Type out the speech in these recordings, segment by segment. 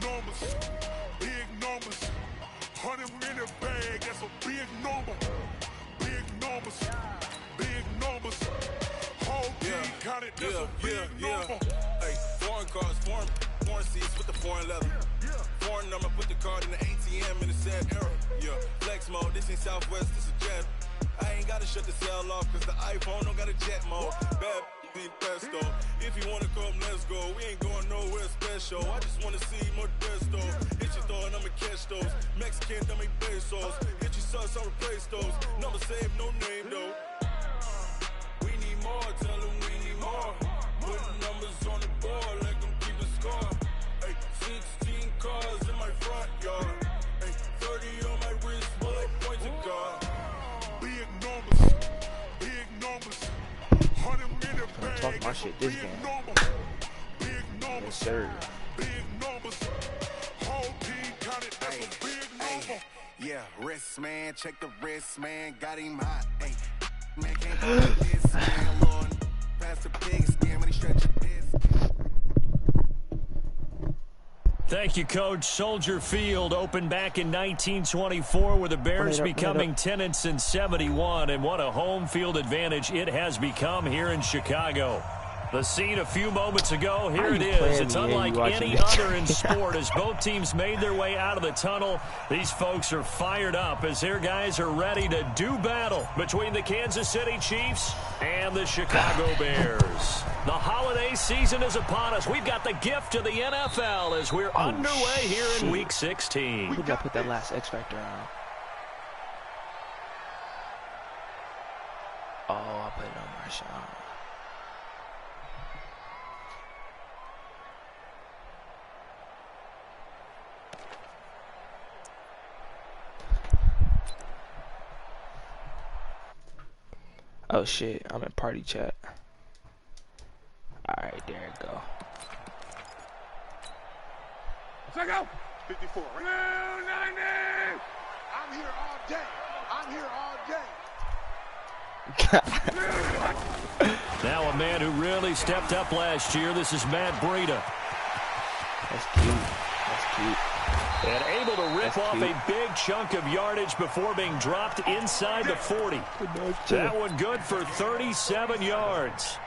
numbers, big numbers. 100 in the bag, that's a big number. Big numbers, big numbers. Whole team counted, that's a big number. Hey, foreign cars, foreign seats with the foreign leather. Foreign number, put the card in the ATM in the sad era. Yeah, flex mode, this ain't Southwest, this is jet. I ain't gotta shut the cell off, cause the iPhone don't got a jet mode. Bad be pesto. If you wanna come, let's go. We ain't going nowhere special. I just wanna see more desto. Hit your throw and I'ma catch those. Mexican, dummy pesos. Hit your sauce, I'll replace those. Number save, no name though. We need more, tell them we need more. Putting numbers on the board, like them keep a score. Hey, 16 cars in my front yard. Hey, 30 on my wrist, while I point to God. Big numbers, big numbers. 100 in the bag, talk my shit this game. Big numbers, yes, sir. Big numbers. Whole team counted, that's a big number. Yeah, wrist man, check the wrist man, got him hot. Hey, man can't hold this man, Lord. Pass the big scam when he stretch a piss. Thank you, Coach. Soldier Field opened back in 1924 with the Bears becoming tenants in 71, and what a home field advantage it has become here in Chicago. The scene a few moments ago, here it is. It's unlike any other in sport as both teams made their way out of the tunnel. These folks are fired up as their guys are ready to do battle between the Kansas City Chiefs and the Chicago Bears. The holiday season is upon us. We've got the gift of the NFL as we're underway here in Week 16. We got to put that last X Factor on. Oh, I put it on my shot. Oh shit, I'm in party chat. Alright, there it go. Check out 54, right? 90! I'm here all day. I'm here all day. Now a man who really stepped up last year. This is Matt Breida. That's cute. That's cute. And able to rip off a big chunk of yardage before being dropped inside the 40. That one good for 37 yards.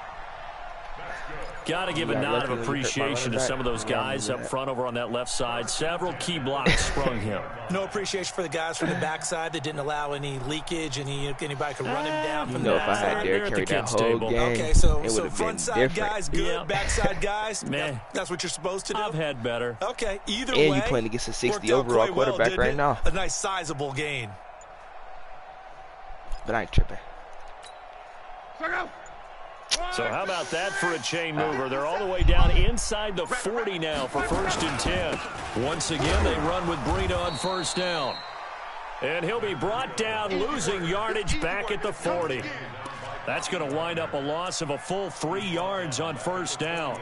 Got to give a nod of appreciation to some of those guys up front over on that left side. Several key blocks sprung him. No appreciation for the guys from the backside that didn't allow any leakage, anybody could run him down from the the if I had Derek carry that whole game, okay, so front side guys good, yeah. backside guys, man, that's what you're supposed to do. I've had better. Okay, either way. And way, you playing against a 60 overall quarterback right now. A nice sizable gain. But I ain't tripping. So how about that for a chain mover? They're all the way down inside the 40 now for 1st and 10. Once again, they run with Breida on 1st down. And he'll be brought down, losing yardage back at the 40. That's going to wind up a loss of a full 3 yards on 1st down.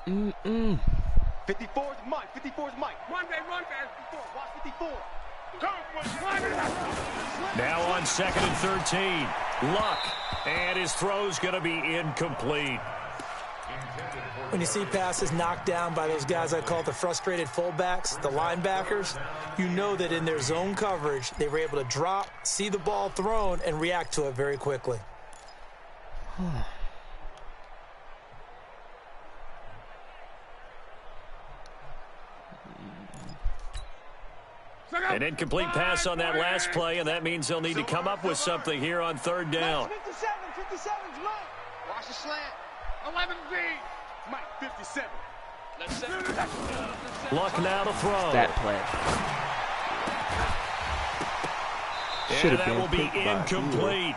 Mm-mm. 54's Mike. 54's Mike. Run, man. 54. Watch 54. Now on 2nd and 13. Luck. And his throw's going to be incomplete. When you see passes knocked down by those guys I call the frustrated fullbacks, the linebackers, you know that in their zone coverage, they were able to drop, see the ball thrown, and react to it very quickly. An incomplete pass on that last play, and that means they'll need to come up with something here on 3rd down. 57's Mike. Watch the slant. 11B. Mike, 57. Luck now to throw. That play. And that will be incomplete.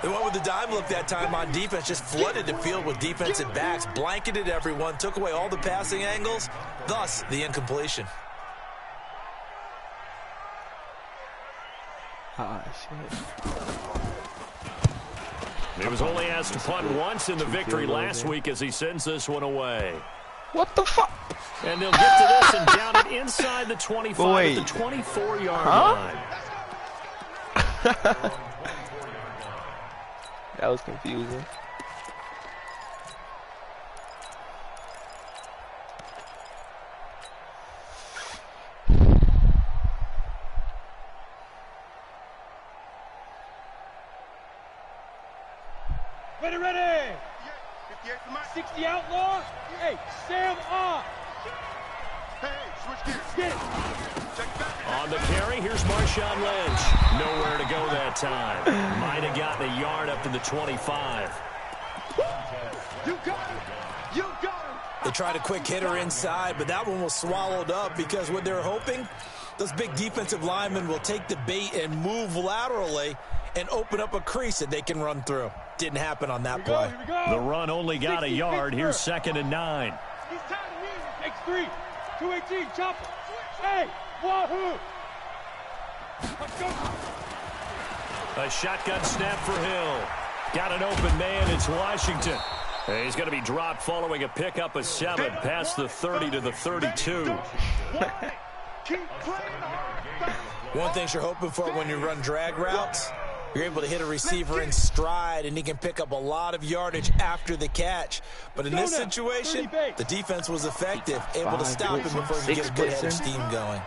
They went with the dime look that time on defense, just flooded the field with defensive backs, blanketed everyone, took away all the passing angles, thus the incompletion. He was only asked to punt once in the victory last week as he sends this one away. What the fuck? And they'll get to this and down it inside the 25 at the 24-yard line. That was confusing. Ready. 60 outlaw. Hey, Sam off. Hey, switch gears. Get it. On the carry, here's Marshawn Lynch. Nowhere to go that time. Might have gotten a yard up to the 25. You got him. You got him. They tried a quick hitter inside, but that one was swallowed up because what they're hoping, those big defensive linemen will take the bait and move laterally and open up a crease that they can run through. Didn't happen on that play. Here we go. The run only got a yard. Here's 2nd and 9. He's tied to me. X3. 218. Chopper. Hey, wahoo. Let's go. A shotgun snap for Hill. Got an open man. It's Washington. And he's going to be dropped following a pickup of 7 past the 30 to the 32. Keep playing hard. One thing you're hoping for when you run drag routes, you're able to hit a receiver in stride, and he can pick up a lot of yardage after the catch. But in this situation, the defense was effective, able to stop him before he could get a good head of steam going.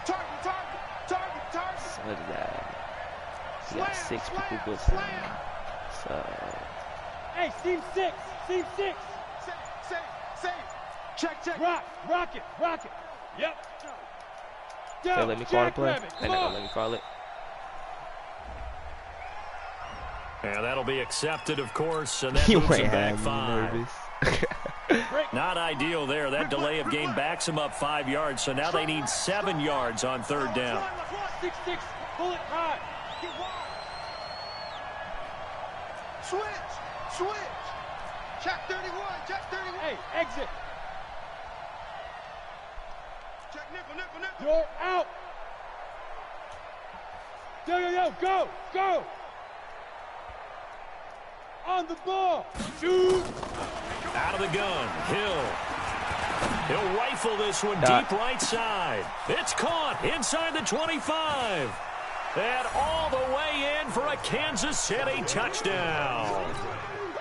Target. What is that? He got 6 people blitzing. So, Hey, seam 6. Safe. Check. Rock it. Yep. okay, let me call the play. Let me call it. And that'll be accepted, of course, and that You moves him ain't back had me 5. nervous. Not ideal there. That delay of game backs them up 5 yards, so now they need 7 yards on 3rd down. 6. Pull it high. Get wide. Switch. Check 31. Hey, exit. Check nickel. You're out. Go. On the ball. Shoot. Out of the gun. Hill. He'll rifle this one deep right side. It's caught inside the 25. And all the way in for a Kansas City touchdown.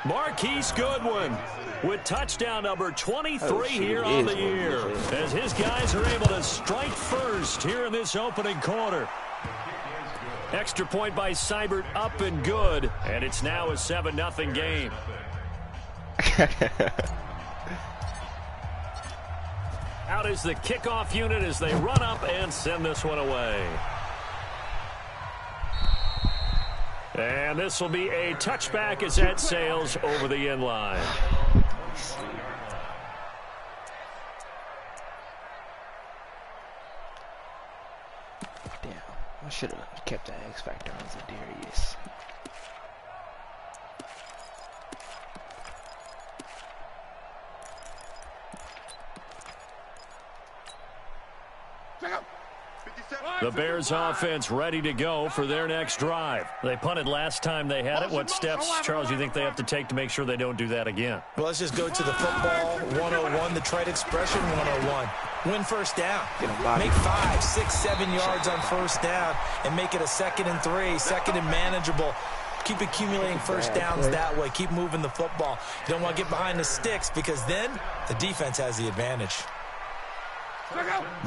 Marquise Goodwin with touchdown number 23 here on the year, as his guys are able to strike first here in this opening quarter. Extra point by Seibert up and good, and it's now a 7-0 game. Out is the kickoff unit as they run up and send this one away. And this will be a touchback as that sails over the end line. Damn, I should have kept that X Factor on Zadarius. The Bears offense ready to go for their next drive. They punted last time they had it. What steps, Charles, you think they have to take to make sure they don't do that again? Well, let's just go to the football 101, the trade expression 101. Win first down. Make 5, 6, 7 yards on first down and make it a 2nd and 3, 2nd and manageable. Keep accumulating first downs that way. Keep moving the football. You don't want to get behind the sticks because then the defense has the advantage.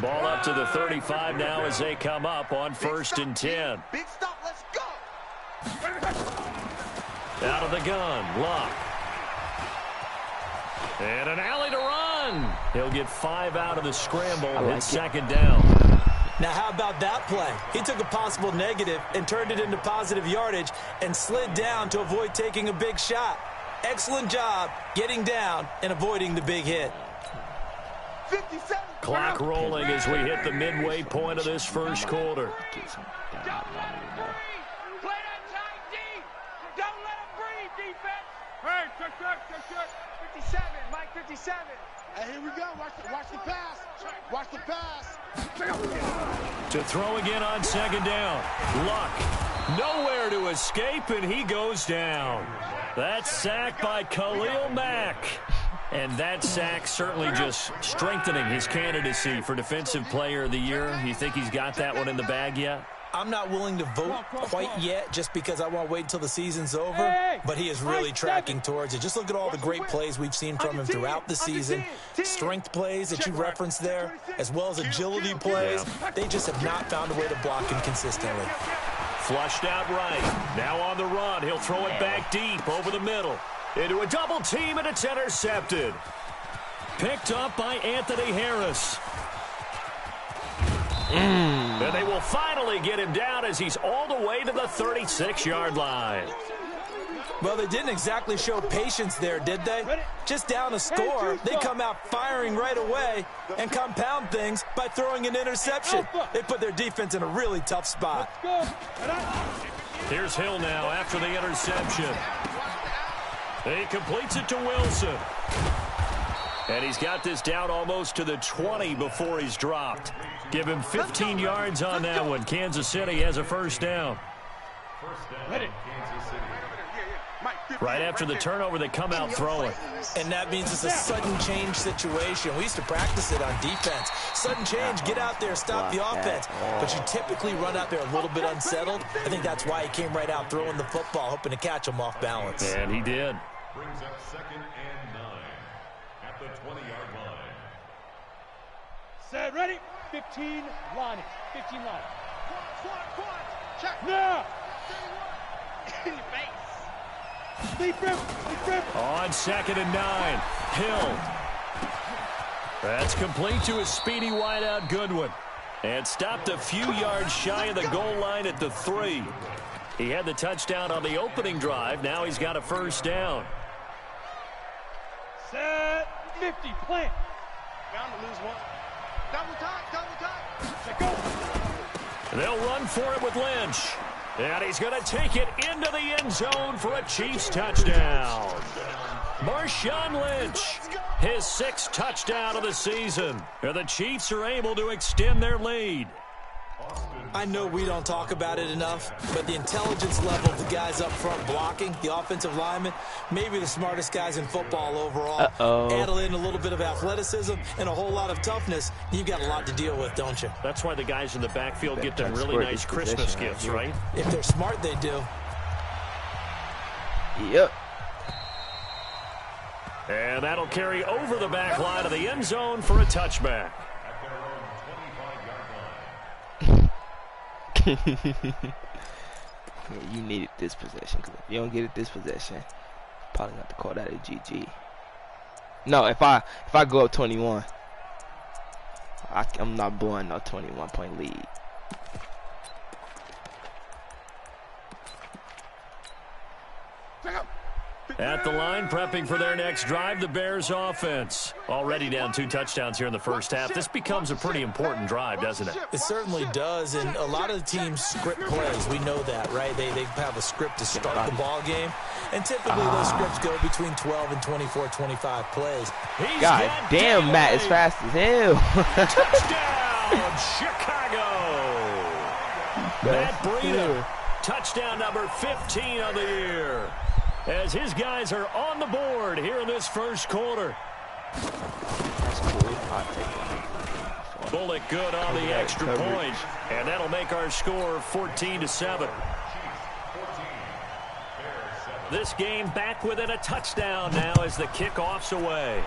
Ball up to the 35 now as they come up on 1st and 10. Big stop, let's go. Out of the gun, Luck. And an alley to run. He'll get 5 out of the scramble. It's 2nd down. Now, how about that play? He took a possible negative and turned it into positive yardage and slid down to avoid taking a big shot. Excellent job getting down and avoiding the big hit. 57. Clock rolling as we hit the midway point of this first quarter. Play that tight D. Don't let him breathe, defense. Hey, check. 57, Mike 57. Hey, here we go. Watch the pass. Watch the pass. To throw again on 2nd down. Luck. Nowhere to escape, and he goes down. That's sacked by Khalil Mack. And that sack certainly just strengthening his candidacy for Defensive Player of the Year. You think he's got that one in the bag yet? I'm not willing to vote quite yet just because I want to wait until the season's over, but he is really tracking towards it. Just look at all the great plays we've seen from him throughout the season. Strength plays that you referenced there, as well as agility plays. They just have not found a way to block him consistently. Flushed out right. Now on the run. He'll throw it back deep over the middle. Into a double team, and it's intercepted. Picked up by Anthony Harris. And they will finally get him down as he's all the way to the 36-yard line. Well, they didn't exactly show patience there, did they? Just down a score, they come out firing right away and compound things by throwing an interception. They put their defense in a really tough spot. Here's Hill now after the interception. He completes it to Wilson. And he's got this down almost to the 20 before he's dropped. Give him 15 yards on that one. Kansas City has a first down. Right after the turnover, they come out throwing. And that means it's a sudden change situation. We used to practice it on defense. Sudden change, get out there, stop the offense. But you typically run out there a little bit unsettled. I think that's why he came right out throwing the football, hoping to catch him off balance. And he did. Brings up 2nd and 9 at the 20-yard line. Set, ready? 15 line. 15 line. Check. Now. In your face. Deep rip. On 2nd and 9. Hill. That's complete to his speedy wideout Goodwin. And stopped a few yards shy of the goal line at the 3. He had the touchdown on the opening drive. Now he's got a first down. Set. 50. Plant. Bound to lose one. Double time. Let go. They'll run for it with Lynch. And he's going to take it into the end zone for a Chiefs touchdown. Marshawn Lynch, his 6th touchdown of the season. And the Chiefs are able to extend their lead. I know we don't talk about it enough, but the intelligence level of the guys up front blocking, the offensive linemen, maybe the smartest guys in football overall. Add in a little bit of athleticism and a whole lot of toughness, you've got a lot to deal with, don't you? That's why the guys in the backfield get them really nice Christmas gifts, right? If they're smart, they do. Yep. And that'll carry over the back line of the end zone for a touchback. You needed this possession, because if you don't get it this possession, probably not to call that a GG. No, if I go up 21, I'm not blowing no 21-point lead. At the line, prepping for their next drive, the Bears offense. Already down 2 touchdowns here in the first half. This becomes a pretty important drive, doesn't it? It certainly does, and a lot of the teams script plays. We know that, right? They have a script to start the ball game, and typically those scripts go between 12 and 24, 25 plays. God damn, Matt is fast as hell. Touchdown, Chicago! Matt Breida, touchdown number 15 of the year. As his guys are on the board here in this first quarter. That's cool. I'll take it. Bullock good on the extra point. And that'll make our score 14-7. This game back within a touchdown now as the kickoff's away.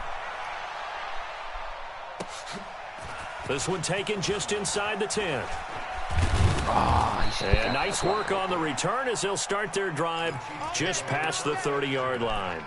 This one taken just inside the 10. And nice work on the return as they'll start their drive just past the 30-yard line.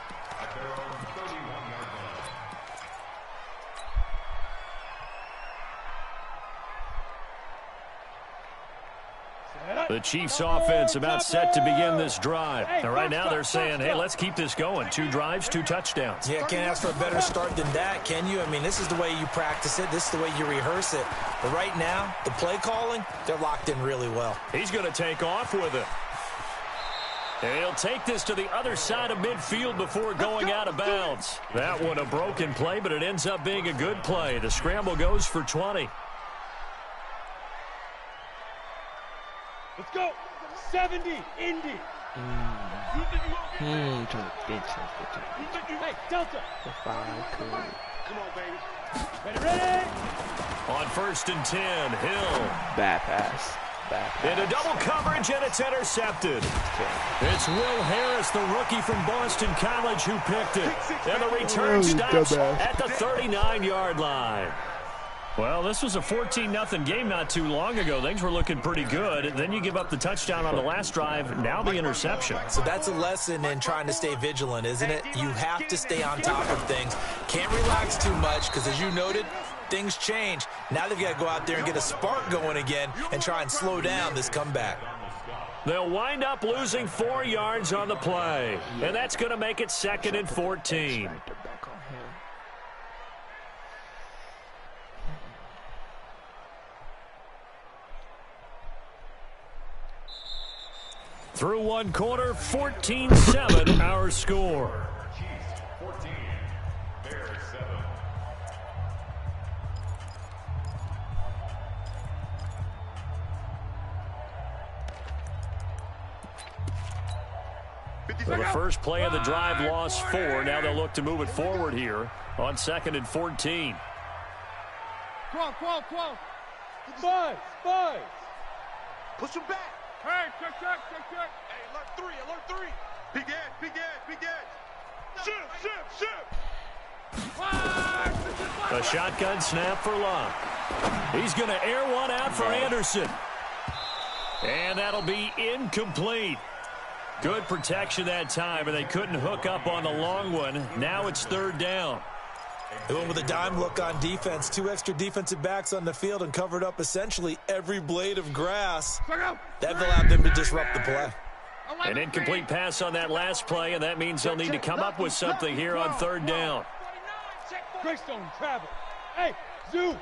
The Chiefs offense about set to begin this drive. And right now they're saying, hey, let's keep this going. 2 drives, 2 touchdowns. Yeah, can't ask for a better start than that, can you? I mean, this is the way you practice it. This is the way you rehearse it. But right now, the play calling, they're locked in really well. He's going to take off with it. And he'll take this to the other side of midfield before going out of bounds. That one a broken play, but it ends up being a good play. The scramble goes for 20. Let's go. 70, Indy. To the bench. Hey, Delta. If I could. Come on, baby. Ready? On 1st and 10, Hill. Bad pass. Into double coverage, and it's intercepted. It's Will Harris, the rookie from Boston College, who picked it. And the return stops at the 39-yard line. Well, this was a 14-0 game not too long ago. Things were looking pretty good. Then you give up the touchdown on the last drive. Now the interception. So that's a lesson in trying to stay vigilant, isn't it? You have to stay on top of things. Can't relax too much because, as you noted, things change. Now they've got to go out there and get a spark going again and try and slow down this comeback. They'll wind up losing 4 yards on the play. And that's going to make it 2nd and 14. Through 1 quarter, 14-7 our score. Chiefs 14, Bears 7. So the first play of the drive lost 4. Now they'll look to move it forward here on 2nd and 14. Come on. Buzz. Push him back. Hey, check. Hey, alert 3. Big edge. Ship. A shotgun snap for Locke. He's going to air one out for Anderson. And that'll be incomplete. Good protection that time, and they couldn't hook up on the long one. Now it's 3rd down. They went with a dime look on defense. 2 extra defensive backs on the field and covered up essentially every blade of grass. That allowed them to disrupt the play. An incomplete pass on that last play, and that means they'll need to come up with something here on 3rd down. Greystone, travel. Hey, Zoo.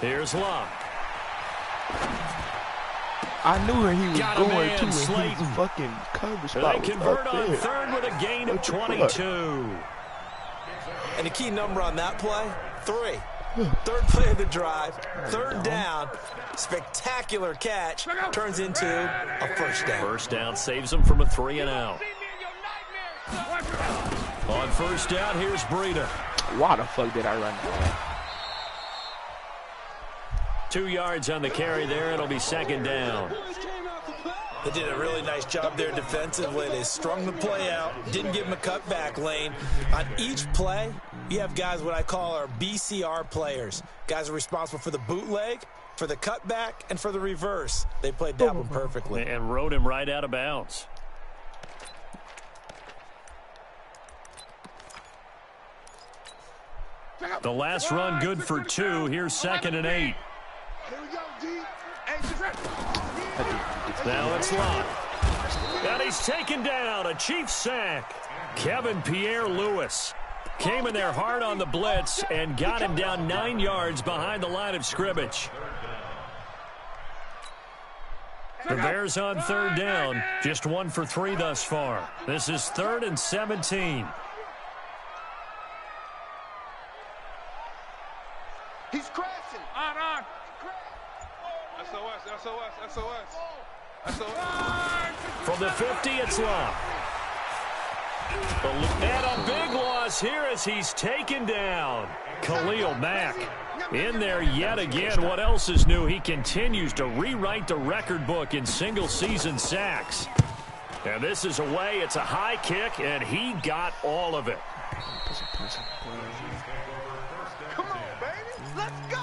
Here's Locke. I knew where he was Got a going man, to, and Slayton. his fucking cover They spot was convert up on there. 3rd with a gain of 22. And the key number on that play, 3. 3rd play of the drive, 3rd down, spectacular catch, turns into a 1st down. 1st down saves them from a 3 and out. On 1st down, here's Breida. Why the fuck did I run that? 2 yards on the carry there. It'll be 2nd down. They did a really nice job there defensively. They strung the play out, didn't give them a cutback lane. On each play, you have guys what I call our BCR players. Guys are responsible for the bootleg, for the cutback, and for the reverse. They played that one perfectly. And rode him right out of bounds. The last run good for 2. Here's 2nd and 8. Now it's Locke. And he's taken down. A Chiefs sack. Kevin Pierre-Louis came in there hard on the blitz and got him down 9 yards behind the line of scrimmage. The Bears on 3rd down. Just 1 for 3 thus far. This is 3rd and 17. He's crashing. On. SOS. From the 50, it's Locke. And a big loss here as he's taken down. Khalil Mack in there yet again. What else is new? He continues to rewrite the record book in single-season sacks. And this is away. It's a high kick, and he got all of it. Come on, baby. Let's go.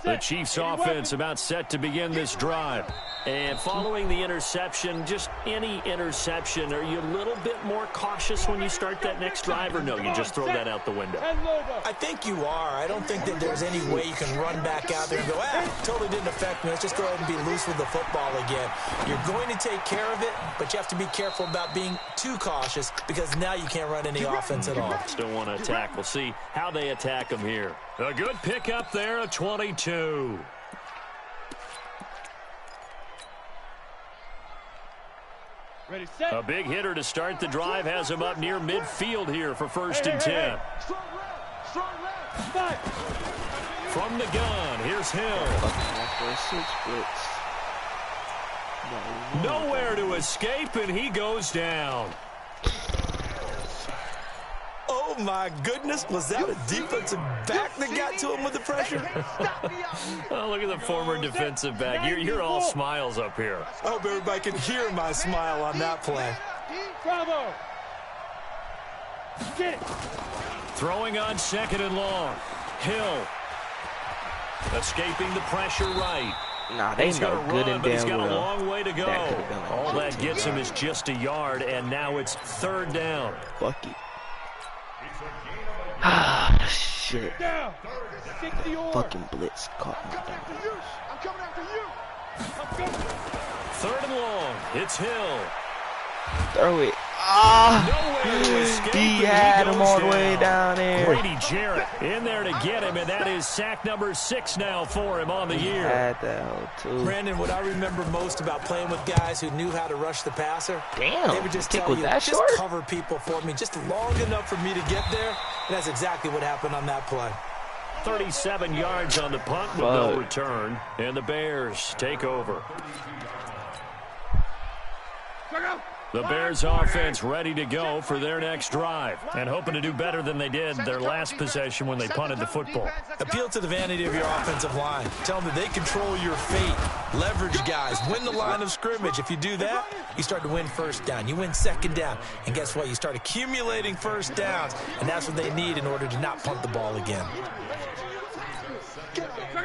The Chiefs offense about set to begin this drive. And following the interception, just any interception, are you a little bit more cautious when you start that next drive, or no, you just throw that out the window? I think you are. I don't think that there's any way you can run back out there and go, totally didn't affect me. Let's just go ahead and be loose with the football again. You're going to take care of it, but you have to be careful about being too cautious because now you can't run any offense at all. Still want to attack. We'll see how they attack them here. A good pickup there, a 22. A big hitter to start the drive has him up near midfield here for 1st and 10. From the gun, here's Hill. Nowhere to escape, and he goes down. Oh, my goodness. Was that a defensive back that got to him with the pressure? Oh, look at the former defensive back. You're all smiles up here. I hope everybody can hear my smile on that play. Bravo. Get it. Throwing on 2nd and long. Hill. Escaping the pressure right. Nah, they know good and but he's damn got well a long way to go. All that gets him is just a yard, and now it's 3rd down. Fuck it. Ah, shit. Fucking blitz caught me down. I'm coming after you. 3rd and long. It's Hill. Throw it. Ah, Nowhere to escape, he had him all the way down there. Grady Jarrett in there to get him, and that is sack number 6 now for him on the year. Had that hole too. Brandon, what I remember most about playing with guys who knew how to rush the passer, Damn, they would just kick tell was you, that just short? cover people for me, just long enough for me to get there. And that's exactly what happened on that play. 37 yards on the punt with no return, and the Bears take over. The Bears offense ready to go for their next drive and hoping to do better than they did their last possession when they punted the football. Appeal to the vanity of your offensive line. Tell them that they control your fate. Leverage guys. Win the line of scrimmage. If you do that, you start to win 1st down. You win 2nd down. And guess what? You start accumulating 1st downs. And that's what they need in order to not punt the ball again.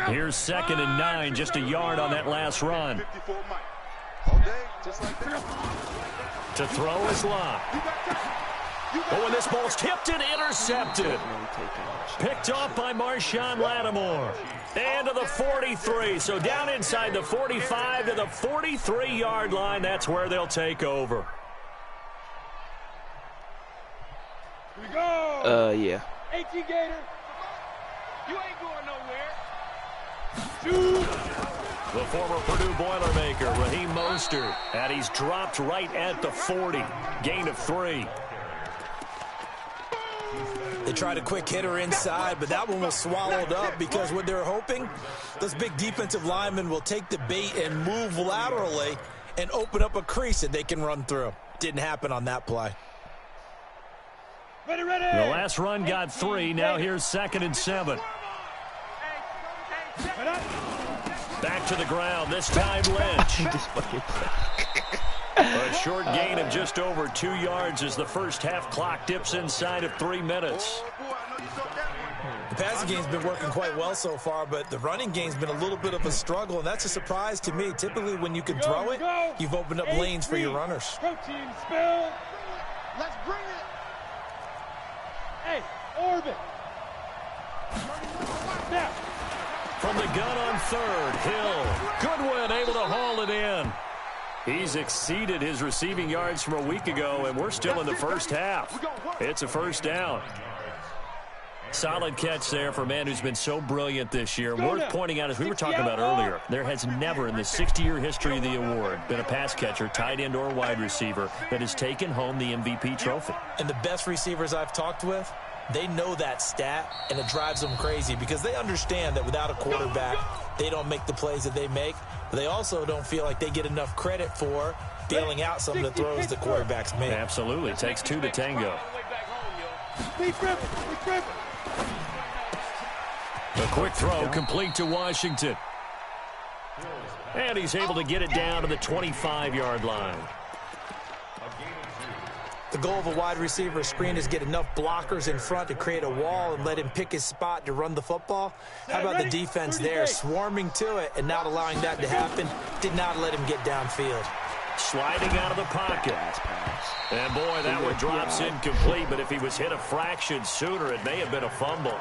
Here's 2nd and 9, just a yard on that last run. To throw is Locke. Oh, and this ball's tipped and intercepted. Picked off by Marshawn Lattimore. And to the 43. So down inside the 45 to the 43-yard line. That's where they'll take over. Here we go. Yeah. 18 Gator. You ain't going nowhere. Shoot. The former Purdue Boilermaker, Raheem Mostert, and he's dropped right at the 40. Gain of 3. They tried a quick hitter inside, but that one was swallowed up because what they're hoping, those big defensive linemen will take the bait and move laterally and open up a crease that they can run through. Didn't happen on that play. Ready, ready. The last run got 3. Now here's 2nd and 7. Back to the ground, this time Lynch. A short gain of just over 2 yards as the first half clock dips inside of 3 minutes. The passing game's been working quite well so far, but the running game's been a little bit of a struggle, and that's a surprise to me. Typically, when you can throw it, you've opened up lanes for your runners. Protein spill. Let's bring it. Hey, orbit. Now. From the gun on 3rd, Hill. Goodwin able to haul it in. He's exceeded his receiving yards from a week ago, and we're still in the first half. It's a 1st down. Solid catch there for a man who's been so brilliant this year. Worth pointing out, as we were talking about earlier, there has never in the 60-year history of the award been a pass catcher, tight end, or wide receiver that has taken home the MVP trophy. And the best receivers I've talked with, they know that stat, and it drives them crazy because they understand that without a quarterback, they don't make the plays that they make. But they also don't feel like they get enough credit for bailing out some of the throws the quarterbacks make. Absolutely. It takes 2 to tango. A quick throw complete to Washington. And he's able to get it down to the 25-yard line. The goal of a wide receiver screen is get enough blockers in front to create a wall and let him pick his spot to run the football. How about the defense there, swarming to it and not allowing that to happen? Did not let him get downfield. Sliding out of the pocket. And boy, that one drops incomplete, but if he was hit a fraction sooner, it may have been a fumble.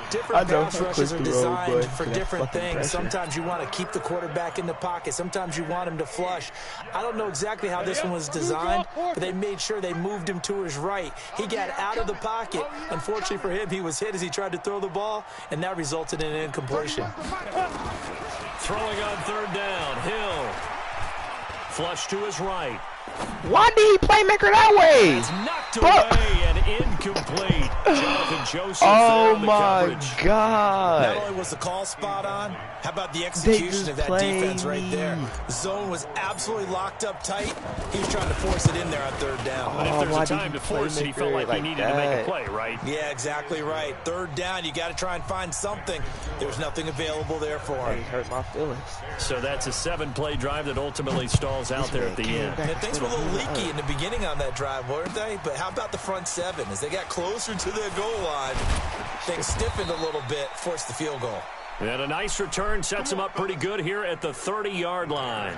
Different pass rushes are designed for different things. Sometimes you want to keep the quarterback in the pocket. Sometimes you want him to flush. I don't know exactly how this one was designed, but they made sure they moved him to his right. He got out of the pocket. Unfortunately for him, he was hit as he tried to throw the ball, and that resulted in an incompletion. Throwing on 3rd down, Hill. Flush to his right. Why did he playmaker that way? It's knocked away and incomplete. Jonathan Joseph there Oh on the my coverage. God. Not only was the call spot on, how about the execution of that defense right there? The zone was absolutely locked up tight. He was trying to force it in there on third down. But if there's a time to force it, he felt like he needed to make a play, right? Yeah, exactly right. Third down, you got to try and find something. There's nothing available there for him. He hurt my feelings. So that's a 7-play drive that ultimately stalls out there at the end. And things were a little leaky in the beginning on that drive, weren't they? But how about the front seven? As they got closer to their goal line, things stiffened a little bit, forced the field goal. And a nice return sets him up pretty good here at the 30-yard line.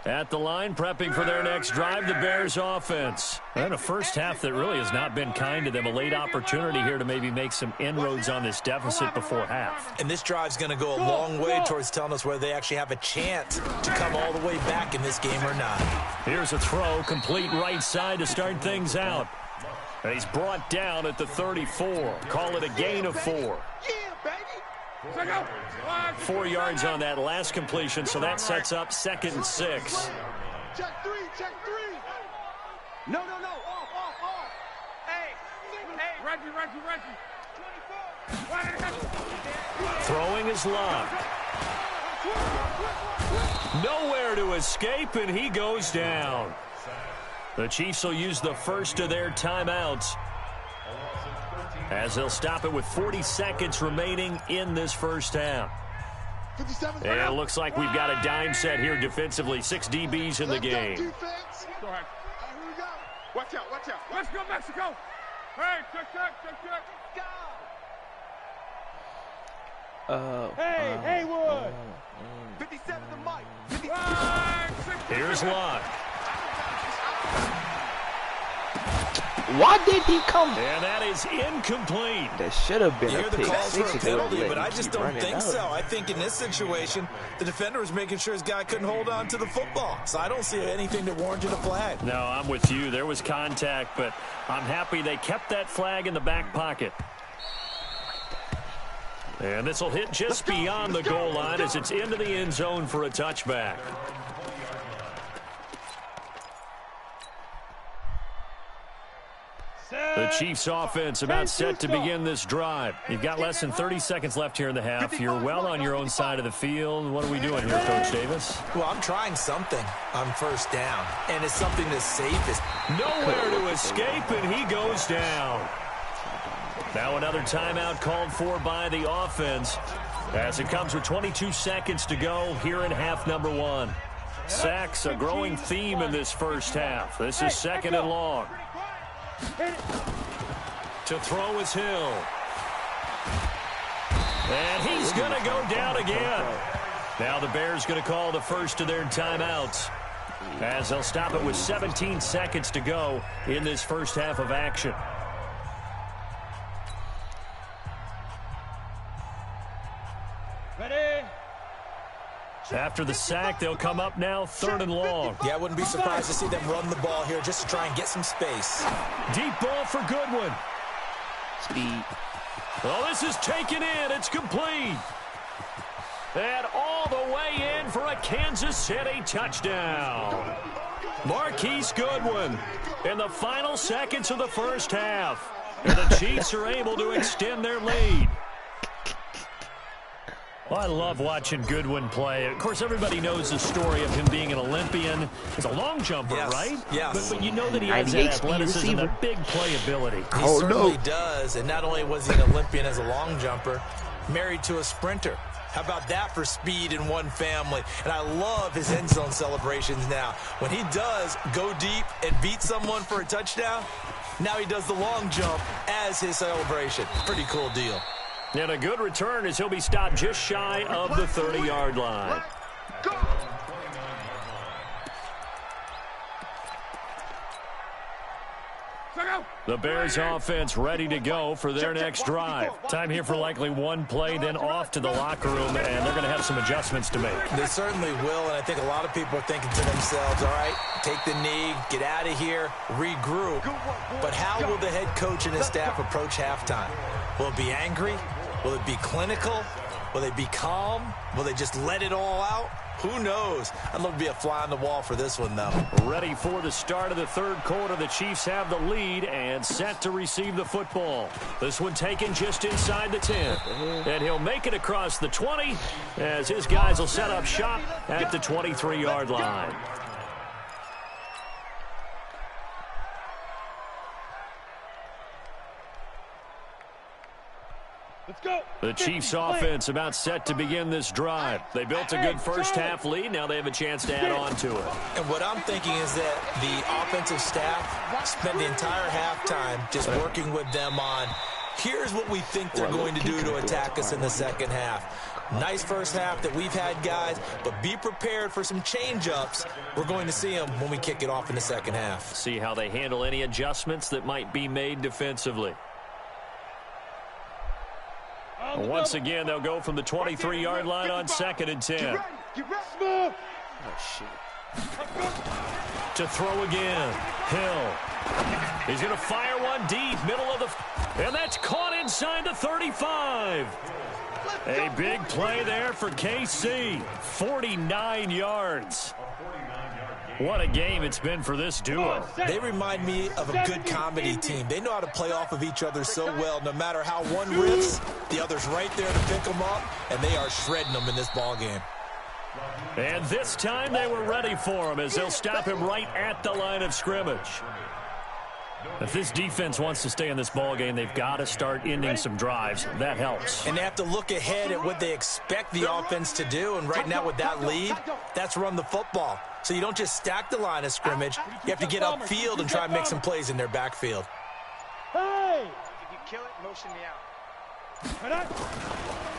At the line, prepping for their next drive, the Bears offense. And a first half that really has not been kind to them. A late opportunity here to maybe make some inroads on this deficit before half. And this drive's going to go a long way towards telling us whether they actually have a chance to come all the way back in this game or not. Here's a throw, complete right side to start things out. And he's brought down at the 34. Call it a gain of 4. 4 yards on that last completion, so that sets up 2nd and 6. Check three. No. Off. Hey, Reggie. 24. Throwing is locked. Nowhere to escape, and he goes down. The Chiefs will use the first of their timeouts, as they'll stop it with 40 seconds remaining in this first half. And it looks like we've got a dime set here defensively. 6 DBs in the game. Go ahead. Here we go. Watch out. Let's go, Mexico. Hey, check. Go. Hey, Haywood. 57 to Mike. Here's Locke. Why did he come? And that is incomplete. That should have been You a hear the pick calls for six a if they would've penalty, let but him I just keep don't running think out. so. I think in this situation, the defender was making sure his guy couldn't hold on to the football. So I don't see anything that warranted a flag. No, I'm with you. There was contact, but I'm happy they kept that flag in the back pocket. And this will hit just beyond the goal line as it's into the end zone for a touchback. The Chiefs offense about set to begin this drive. You've got less than 30 seconds left here in the half. You're well on your own side of the field. What are we doing here, Coach Davis? Well, I'm trying something on first down, and it's something that's safe. Nowhere to escape, and he goes down. Now another timeout called for by the offense as it comes with 22 seconds to go here in half number 1. Sacks, a growing theme in this first half. This is 2nd and long. To throw is Hill. And he's going to go down again. Now the Bears going to call the first of their timeouts as they'll stop it with 17 seconds to go in this first half of action. Ready? After the sack, they'll come up now 3rd and long. Yeah, I wouldn't be surprised to see them run the ball here just to try and get some space. Deep ball for Goodwin. Speed. Oh, this is taken in. It's complete. And all the way in for a Kansas City touchdown. Marquise Goodwin in the final seconds of the first half. And the Chiefs are able to extend their lead. Well, I love watching Goodwin play. Of course, everybody knows the story of him being an Olympian. He's a long jumper, Yes, right? yes. But you know that he has that athleticism, that big playability. He certainly does, and not only was he an Olympian as a long jumper, married to a sprinter. How about that for speed in one family? And I love his end zone celebrations now. When he does go deep and beat someone for a touchdown, now he does the long jump as his celebration. Pretty cool deal. And a good return as he'll be stopped just shy of the 30-yard line. Go! Check out! The Bears offense ready to go for their next drive. Time here for likely one play, then off to the locker room, and they're going to have some adjustments to make. They certainly will, and I think a lot of people are thinking to themselves, all right, take the knee, get out of here, regroup. But how will the head coach and his staff approach halftime? Will it be angry? Will it be clinical? Will they be calm? Will they just let it all out? Who knows? I'd love to be a fly on the wall for this one, though. Ready for the start of the third quarter. The Chiefs have the lead and set to receive the football. This one taken just inside the 10. And he'll make it across the 20 as his guys will set up shop at the 23-yard line. Let's go. The Chiefs offense about set to begin this drive. They built a good first half lead. Now they have a chance to add on to it. And what I'm thinking is that the offensive staff spent the entire halftime just working with them on, here's what we think they're going to do to attack us in the second half. Nice first half that we've had, guys, but be prepared for some change-ups. We're going to see them when we kick it off in the second half. See how they handle any adjustments that might be made defensively. Once again, they'll go from the 23-yard line on 2nd and 10. Get ready. Oh, shit. To throw again. Hill. He's going to fire one deep, middle of the... And that's caught inside the 35. A big play there for KC. 49 yards. What a game it's been for this duo. They remind me of a good comedy team. They know how to play off of each other so well. No matter how one riffs, the other's right there to pick them up, and they are shredding them in this ball game. And this time they were ready for him as they'll stop him right at the line of scrimmage. If this defense wants to stay in this ball game, they've got to start ending some drives. That helps. And they have to look ahead at what they expect the offense to do. And right now with that lead, that's run the football. So you don't just stack the line of scrimmage. You have to get upfield and try and make some plays in their backfield. Hey! If you kill it, motion me out.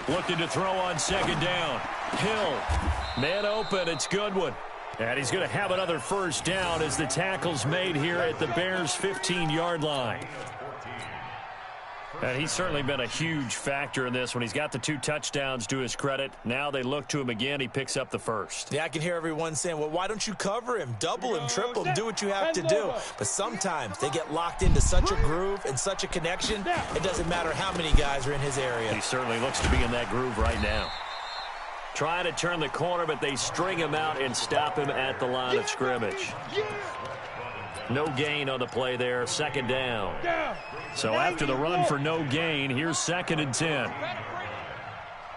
Looking to throw on 2nd down. Hill. Man open. It's Goodwin. And he's going to have another first down as the tackle's made here at the Bears' 15-yard line. And he's certainly been a huge factor in this when he's got the 2 touchdowns to his credit. Now they look to him again. He picks up the first. Yeah, I can hear everyone saying, well, why don't you cover him? Double him, triple him, do what you have to do. But sometimes they get locked into such a groove and such a connection, it doesn't matter how many guys are in his area. He certainly looks to be in that groove right now. Trying to turn the corner, but they string him out and stop him at the line of scrimmage. No gain on the play there, 2nd down. So after the run for no gain, here's 2nd and 10.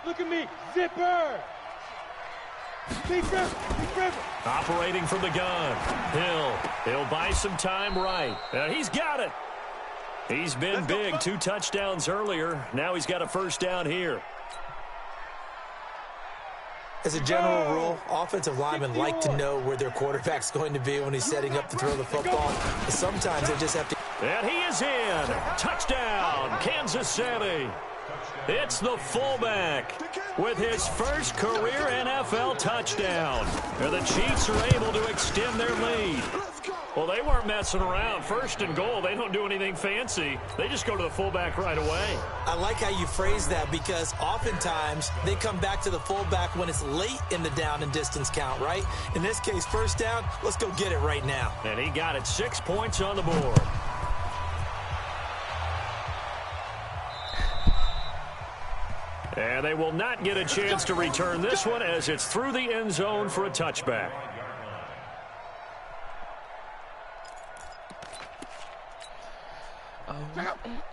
Look at me, zipper. Operating from the gun. He'll buy some time right. And he's got it. He's been big, 2 touchdowns earlier. Now he's got a first down here. As a general rule, offensive linemen like to know where their quarterback's going to be when he's setting up to throw the football. But sometimes they just have to... And he is in. Touchdown, Kansas City. It's the fullback with his first career NFL touchdown. And the Chiefs are able to extend their lead. Well, they weren't messing around. 1st and goal, they don't do anything fancy. They just go to the fullback right away. I like how you phrase that because oftentimes they come back to the fullback when it's late in the down and distance count, right? In this case, first down, let's go get it right now. And he got it, 6 points on the board. And they will not get a chance to return this one as it's through the end zone for a touchback.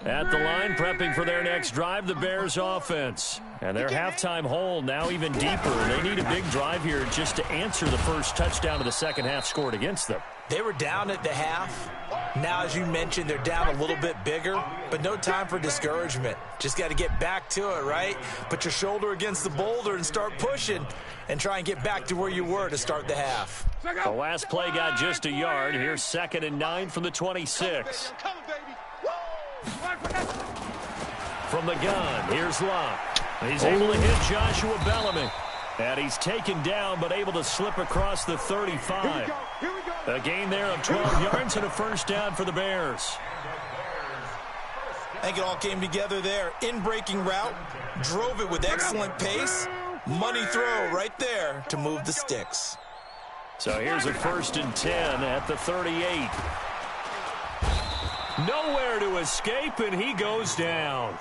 At the line, prepping for their next drive, the Bears offense. And their halftime hole now even deeper. They need a big drive here just to answer the first touchdown of the second half scored against them. They were down at the half. Now, as you mentioned, they're down a little bit bigger, but no time for discouragement. Just got to get back to it, right? Put your shoulder against the boulder and start pushing and try and get back to where you were to start the half. The last play got just a yard. Here's 2nd and 9 from the 26. From the gun, here's Locke. He's able to hit Joshua Bellamy. And he's taken down, but able to slip across the 35. A gain there of 12 yards and a first down for the Bears. think it all came together there. In-breaking route, drove it with excellent pace. Money throw right there to move the sticks. So here's a 1st and 10 at the 38. Nowhere to escape, and he goes down.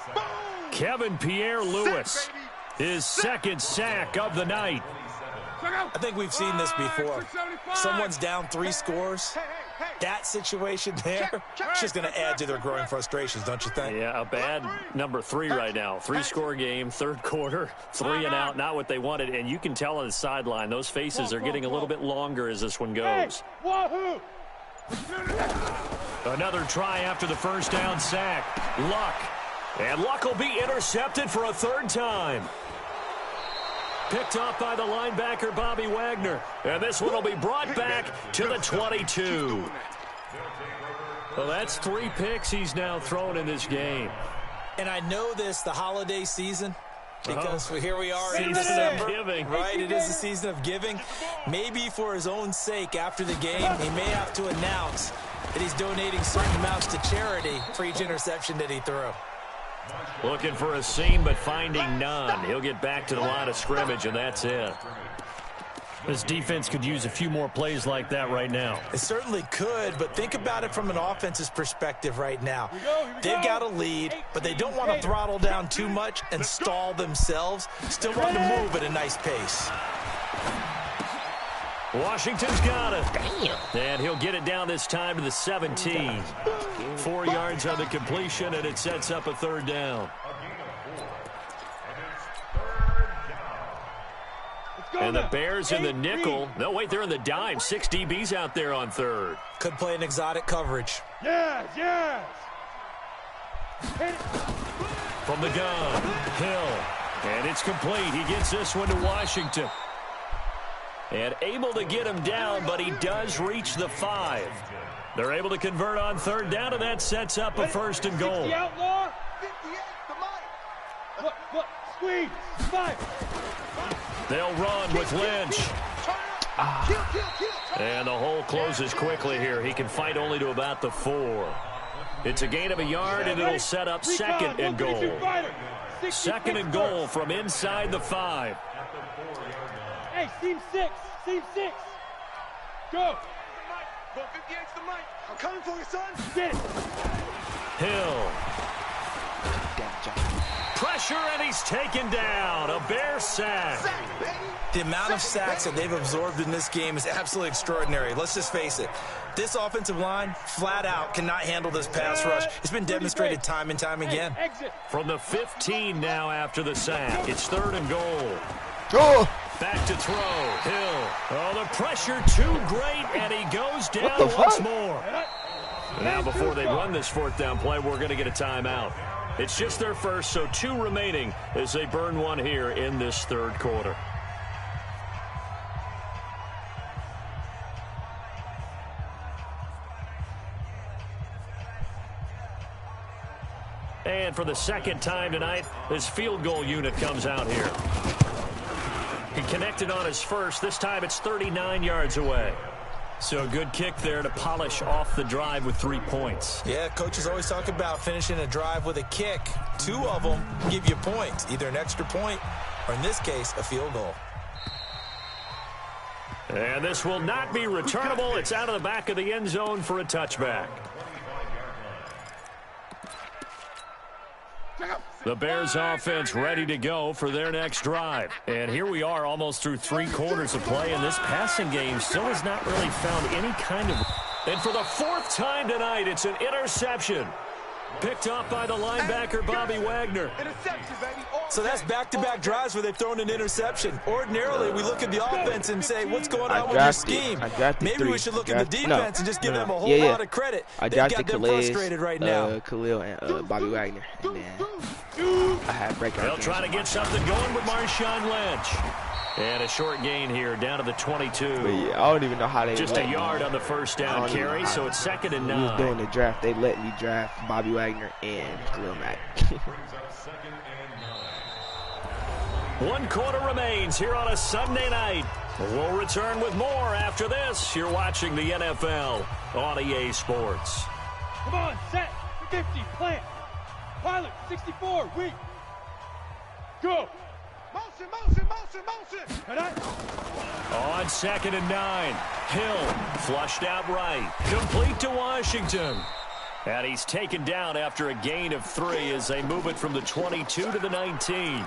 Kevin Pierre-Louis, his 2nd sack of the night. I think we've seen this before. Someone's down 3 scores. That situation there, it's just going to add to their growing frustrations, don't you think? Yeah, a bad number 3 right now. 3-score game, 3rd quarter, 3 and out, not what they wanted. And you can tell on the sideline, those faces are getting a little bit longer as this one goes. Another try after the 1st down sack. Luck. And Luck will be intercepted for a 3rd time. Picked off by the linebacker, Bobby Wagner. And this one will be brought back to the 22. Well, that's 3 picks he's now thrown in this game. And I know this, the holiday season, because here we are in Season December. of giving. Right, it is the season of giving. Maybe for his own sake, after the game, he may have to announce that he's donating certain amounts to charity for each interception that he threw. Looking for a seam, but finding none. He'll get back to the line of scrimmage, and that's it. This defense could use a few more plays like that right now. It certainly could, but think about it from an offense's perspective right now. They've got a lead, but they don't want to throttle down too much and stall themselves. Still want to move at a nice pace. Washington's got it. Damn. And he'll get it down this time to the 17. 4 yards on the completion, and it sets up a 3rd down. And the Bears in the nickel. No, wait, they're in the dime. 6 DBs out there on 3rd. Could play an exotic coverage. Yes. From the gun, Hill. And it's complete. He gets this one to Washington. And able to get him down, but he does reach the 5. They're able to convert on 3rd down, and that sets up a 1st and goal. Outlaw. 58, the mic. Look, squeeze. 5. They'll run with Lynch. And the hole closes quickly here. He can fight only to about the 4. It's a gain of a yard, and it'll set up 2nd and goal. 2nd and goal from inside the 5. Hey, seam 6. Seam 6. Go. Go 58's the mic. I'm coming for you, son. Get it. Hill. Pressure, and he's taken down. A Bear sack. The amount of sacks that they've absorbed in this game is absolutely extraordinary. Let's just face it. This offensive line, flat out, cannot handle this pass rush. It's been demonstrated time and time again. From the 15 now after the sack. It's 3rd and goal. Oh. Back to throw. Hill. Oh, the pressure too great, and he goes down once more. Now, before they run this 4th down play, we're going to get a timeout. It's just their first, so 2 remaining as they burn one here in this 3rd quarter. And for the 2nd time tonight, this field goal unit comes out here. He connected on his first. This time it's 39 yards away. So a good kick there to polish off the drive with 3 points. Yeah, coaches always talk about finishing a drive with a kick. 2 of them give you points, either an extra point or, in this case, a field goal. And this will not be returnable. It's out of the back of the end zone for a touchback. The Bears offense ready to go for their next drive. And here we are almost through 3 quarters of play, and this passing game still has not really found any kind of... And for the 4th time tonight, it's an interception. Picked off by the linebacker, Bobby Wagner. So that's back-to-back drives where they've thrown an interception. Ordinarily, we look at the offense and say, what's going on with your scheme? Maybe we should look at the defense and just give them a whole lot of credit. I They've got them Khalil, frustrated right now. Khalil and Bobby Wagner. And then I had breakout. They'll try to get something going with Marshawn Lynch. And a short gain here down to the 22. But yeah, I don't even know how they just a yard on the 1st down carry, so it's 2nd and 9. We was doing the draft. They let me draft Bobby Wagner and Khalil Mack. 1 quarter remains here on a Sunday night. We'll return with more after this. You're watching the NFL on EA Sports. Come on, set. 50, plant. Pilot, 64, weak. Go. Motion, motion, motion, motion. On 2nd and 9. Hill flushed out right. Complete to Washington. And he's taken down after a gain of 3 as they move it from the 22 to the 19.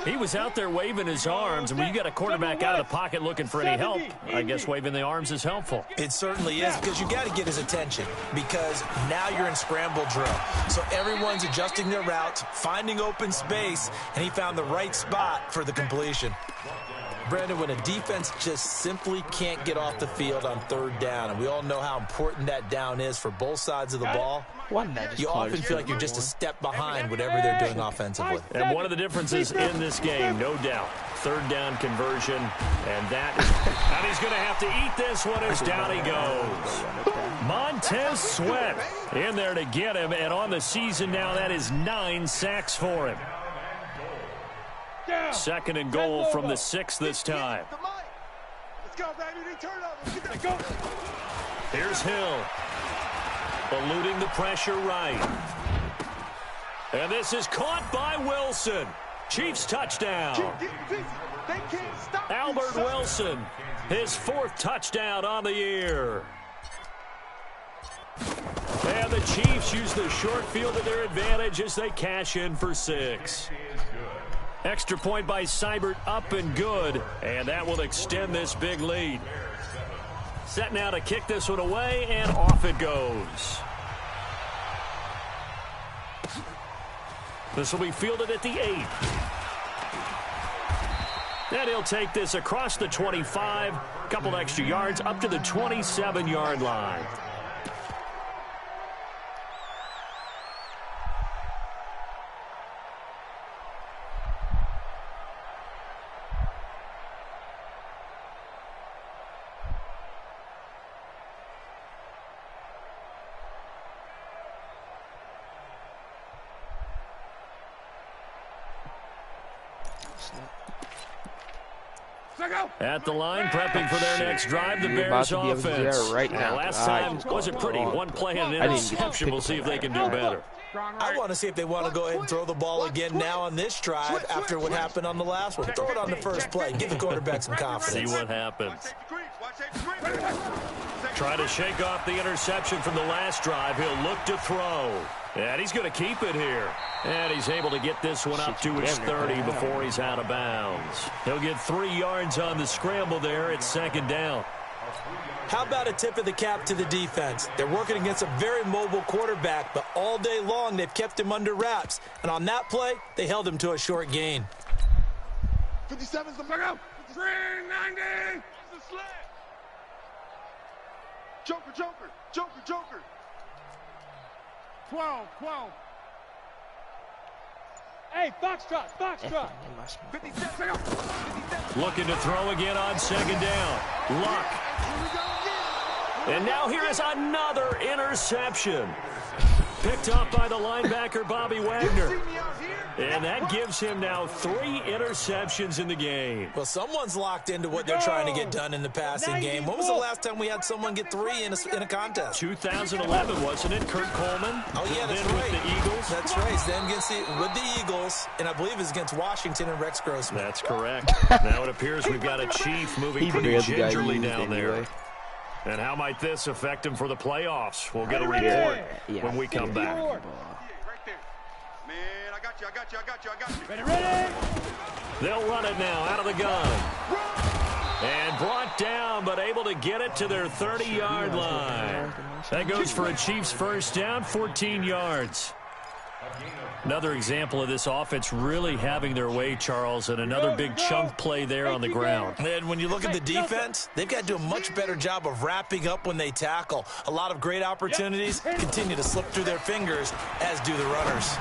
He was out there waving his arms, and when you got a quarterback out of the pocket looking for any help, I guess waving the arms is helpful. It certainly is, because you got to get his attention, because now you're in scramble drill. So everyone's adjusting their routes, finding open space, and he found the right spot for the completion. Brandon, when a defense just simply can't get off the field on 3rd down, and we all know how important that down is for both sides of the ball, you often feel like you're just a step behind whatever they're doing offensively. And one of the differences in this game, no doubt, 3rd down conversion, and he's going to have to eat this one as down he goes. Montez Sweat in there to get him, and on the season now, that is 9 sacks for him. 2nd and goal from the 6 this time. Let's go, baby. Let's go. Here's Hill. Eluding the pressure right. And this is caught by Wilson. Chiefs touchdown. Albert Wilson, his 4th touchdown on the year. And the Chiefs use the short field to their advantage as they cash in for 6. Extra point by Seibert, up and good, and that will extend this big lead. Set now to kick this one away, and off it goes. This will be fielded at the 8. And he'll take this across the 25, couple extra yards up to the 27-yard line. At the line, prepping for their next drive, the Bears offense. Right now. Last time wasn't pretty. One play and an interception. We'll see if they can do better. I want to see if they want to go ahead and throw the ball again now on this drive after what happened on the last one. Throw it on the first play. Give the quarterback some confidence. See what happens. Try to shake off the interception from the last drive. He'll look to throw. And he's going to keep it here. And he's able to get this one up to his 30 before he's out of bounds. He'll get 3 yards on the scramble there at 2nd down. How about a tip of the cap to the defense? They're working against a very mobile quarterback, but all day long they've kept him under wraps. And on that play, they held him to a short gain. 57's the bug out. 390. The sled. Joker, Joker, Joker, Joker. 12. Hey, Foxtrot. 57. Looking to throw again on 2nd down. Luck. And now here is another interception. Picked up by the linebacker, Bobby Wagner. And that gives him now 3 interceptions in the game. Well, someone's locked into what they're trying to get done in the passing game. When was the last time we had someone get 3 in a contest? 2011, wasn't it? Kurt Coleman? Oh, yeah, that's then right. With the Eagles? That's right. Then with the Eagles, and I believe it's against Washington and Rex Grossman. That's correct. Now it appears we've got a Chief moving pretty gingerly down there. And how might this affect him for the playoffs? We'll get a report when we come back. Right there. Man, I got you. Ready. They'll run it now out of the gun. And brought down, but able to get it to their 30-yard line. That goes for a Chiefs first down, 14 yards. Another example of this offense really having their way, Charles, and another big chunk play there on the ground. And when you look at the defense, they've got to do a much better job of wrapping up when they tackle. A lot of great opportunities continue to slip through their fingers, as do the runners.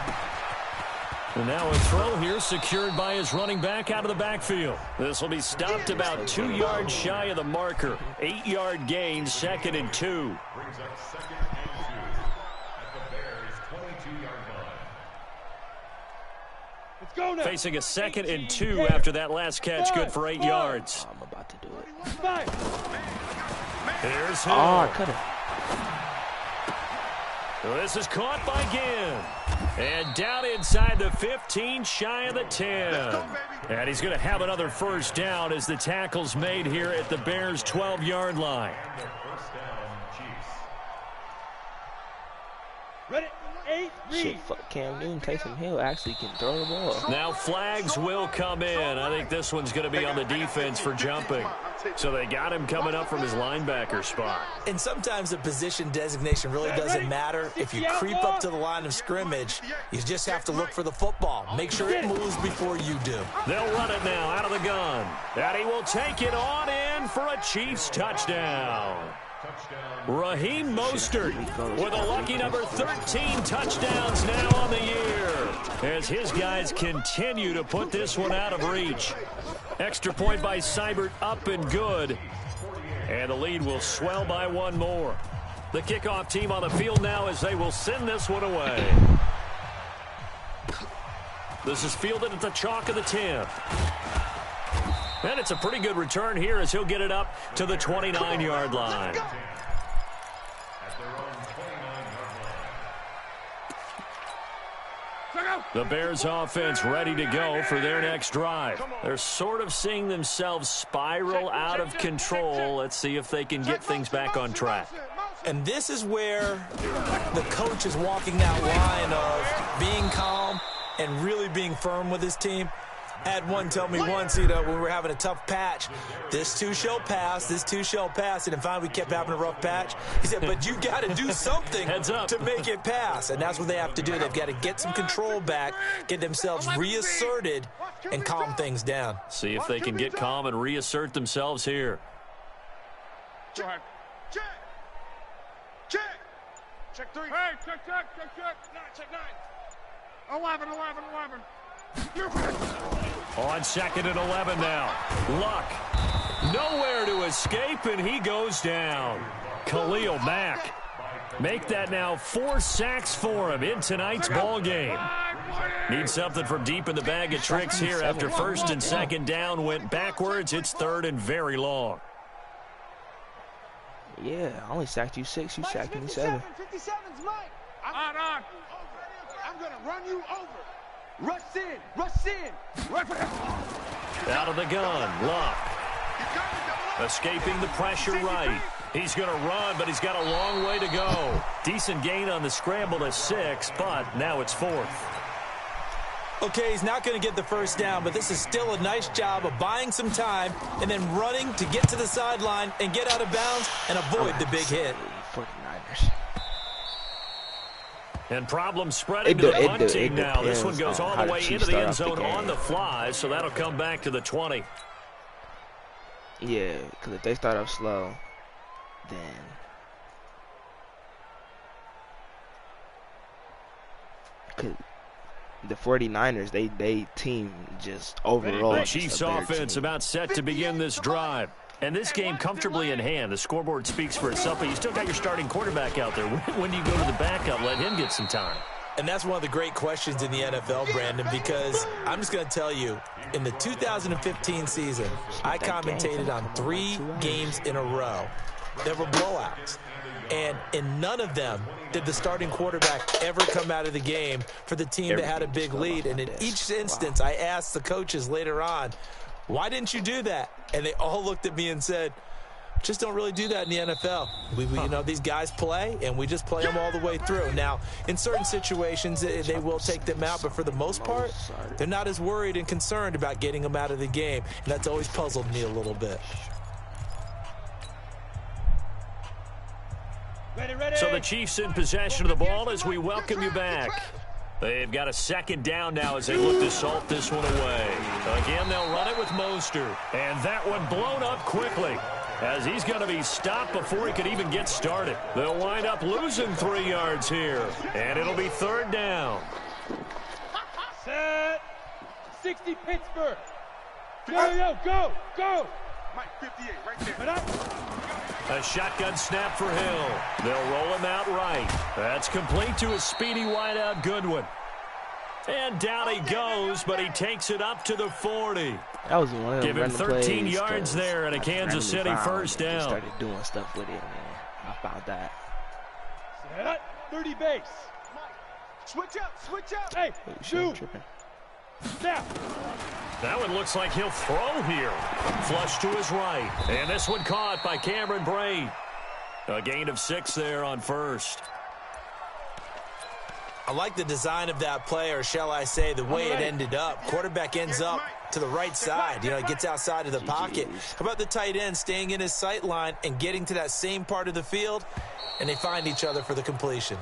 And now a throw here secured by his running back out of the backfield. This will be stopped about 2 yards shy of the marker. 8-yard gain, 2nd and 2. Facing a 2nd and 2 after that last catch, good for 8 yards. I'm about to do it. Here's Hill. Oh, I could have. This is caught by Ginn. And down inside the 15, shy of the 10. And he's going to have another first down as the tackle's made here at the Bears' 12-yard line. Ready? 8, Shit, fuck Cam Newton, Taysom Hill actually can throw the ball. Now flags will come in. I think this one's going to be on the defense for jumping. So they got him coming up from his linebacker spot. And sometimes the position designation really doesn't matter. If you creep up to the line of scrimmage, you just have to look for the football. Make sure it moves before you do. They'll run it now out of the gun. And he will take it on in for a Chiefs touchdown. Raheem Mostert with a lucky number 13 touchdowns now on the year as his guys continue to put this one out of reach. Extra point by Seibert up and good. And the lead will swell by one more. The kickoff team on the field now as they will send this one away. This is fielded at the chalk of the 10. And it's a pretty good return here as he'll get it up to the 29-yard line. The Bears offense ready to go for their next drive. They're sort of seeing themselves spiral out of control. Let's see if they can get things back on track. And this is where the coach is walking that line of being calm and really being firm with his team. I had one tell me once, when we were having a tough patch, this too shall pass, this too shall pass. And finally we kept having a rough patch. He said, but you got to do something to make it pass. And that's what they have to do. They've got to get some control back, get themselves reasserted, and calm things down. See if they can get calm and reassert themselves here. Check. Check 3. Hey, check. 9, check 9. 11. On 2nd and 11 now. Luck. Nowhere to escape, and he goes down. Khalil Mack. Make that now 4 sacks for him in tonight's ball game. Need something from deep in the bag of tricks here after 1st and 2nd down went backwards. It's 3rd and very long. Yeah, I only sacked you 6. You sacked me 7. 57's Mike. I'm going to run you over. Rush in. Out of the gun, Luck. Escaping the pressure right. He's going to run, but he's got a long way to go. Decent gain on the scramble to 6, but now it's 4th. Okay, he's not going to get the first down, but this is still a nice job of buying some time and then running to get to the sideline and get out of bounds and avoid the big hit. 49ers. And problems spreading to the punt team now. This one goes all the way into the end zone on the fly, so that'll come back to the 20. Yeah, because if they start off slow, then the 49ers, they team just overall. The Chiefs offense about set to begin this drive. And this game comfortably in hand. The scoreboard speaks for itself, but you still got your starting quarterback out there. When do you go to the backup? Let him get some time. And that's one of the great questions in the NFL, Brandon, because I'm just going to tell you, in the 2015 season, I commentated on 3 games in a row that were blowouts. And in none of them did the starting quarterback ever come out of the game for the team that had a big lead. And in each instance, I asked the coaches later on, why didn't you do that? And they all looked at me and said, just don't really do that in the NFL. These guys play, and we just play them all the way through. Now, in certain situations, they will take them out, but for the most part, they're not as worried and concerned about getting them out of the game. And that's always puzzled me a little bit. So the Chiefs in possession of the ball as we welcome you back. They've got a 2nd down now as they look to salt this one away. Again, they'll run it with Mostert. And that one blown up quickly as he's going to be stopped before he could even get started. They'll wind up losing 3 yards here. And it'll be 3rd down. Set. 60 Pittsburgh. Go. Mike, 58, right there. A shotgun snap for Hill. They'll roll him out right. That's complete to a speedy wideout Goodwin. And down he goes, but he takes it up to the 40. That was one of them. Give him 13 yards there and a Kansas City first down. Started doing stuff with it, man. I found that. 30 base. Switch up. Hey, shoot. Snap. That one looks like he'll throw here. Flush to his right. And this one caught by Cameron Brate. A gain of 6 there on first. I like the design of that play, or shall I say the way it ended up. Quarterback ends up to the right side. You know, gets outside of the pocket. How about the tight end staying in his sight line and getting to that same part of the field, and they find each other for the completion.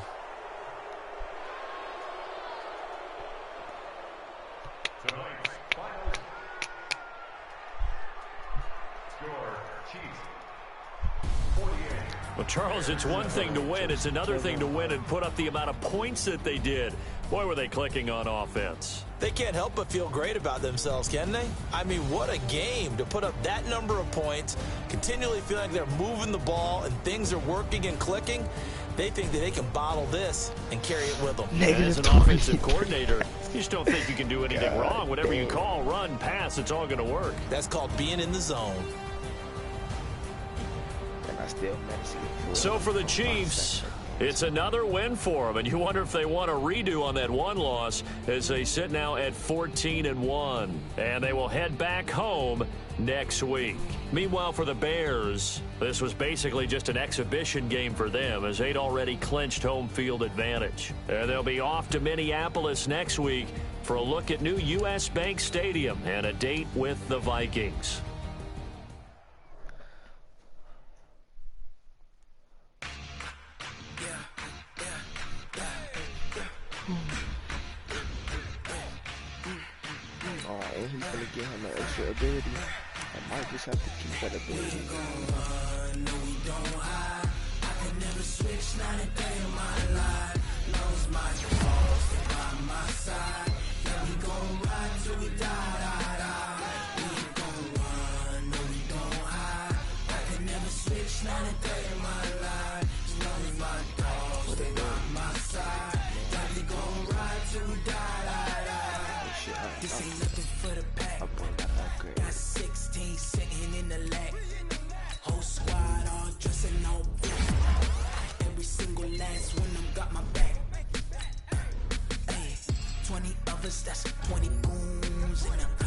Well, Charles, it's one thing to win. It's another thing to win and put up the amount of points that they did. Boy, were they clicking on offense. They can't help but feel great about themselves, can they? I mean, what a game to put up that number of points, continually feeling like they're moving the ball and things are working and clicking. They think that they can bottle this and carry it with them. As an offensive coordinator, you just don't think you can do anything wrong. Whatever you call, run, pass, it's all going to work. That's called being in the zone. So for the Chiefs, it's another win for them, and you wonder if they want a redo on that one loss as they sit now at 14-1, and they will head back home next week. Meanwhile, for the Bears, this was basically just an exhibition game for them as they'd already clinched home field advantage. And they'll be off to Minneapolis next week for a look at new U.S. Bank Stadium and a date with the Vikings. He's going to give him an extra ability. I might just have to keep that ability. No, we don't hide. I can never switch, not a day in my life. Knows my cause, by my side. Yeah, we gon' ride till we die. We ain't gon' run, no, we don't hide. I can never switch, not a day in my life. Knows my cause, by my side. Yeah, we gon' ride till we die. This ain't nothing for the pack. Got 16 sitting in the lag. Whole squad all dressing all black. Every single last one of them got my back. Hey, 20 of us, that's 20 goons in the